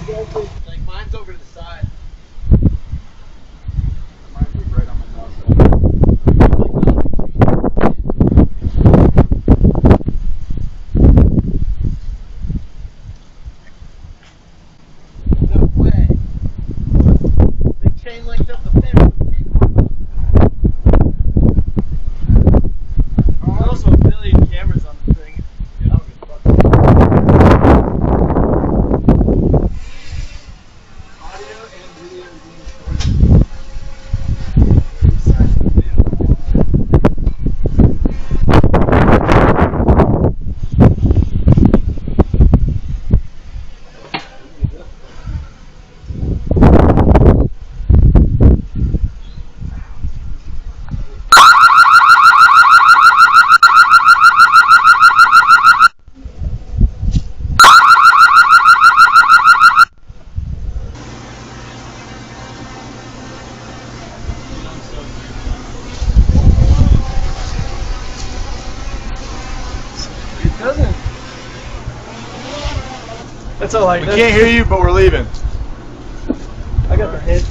Like mine's over to the side. Mine's right on my house. No way. They chain linked up the fence. There's also a billion cameras on the thing. Yeah, I don't give a fuck. Audio and video is being doesn't. That's all We can't hear you, but we're leaving. I got the head.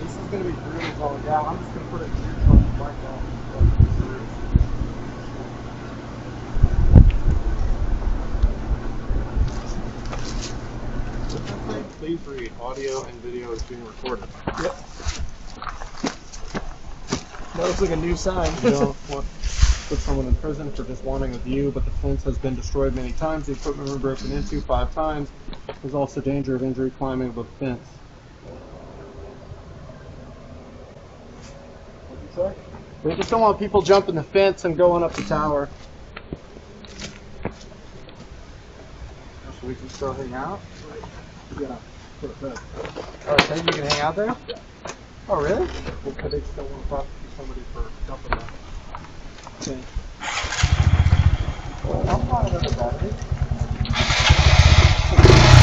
This is going to be brutal going down. I'm just going to put a huge on the bike off. Please read. Audio and video is being recorded. Yep. That looks like a new sign. You don't want to put someone in prison for just wanting a view, but the fence has been destroyed many times. The equipment was broken into 5 times. There's also danger of injury climbing above the fence. What'd you say? We just don't want people jumping the fence and going up the tower. So we can still hang out? Yeah. Put it back. Oh, so you can hang out there? Oh, really? Well, could they still want to prosecute somebody for dumping that? Okay. Well, I'm fine with the battery.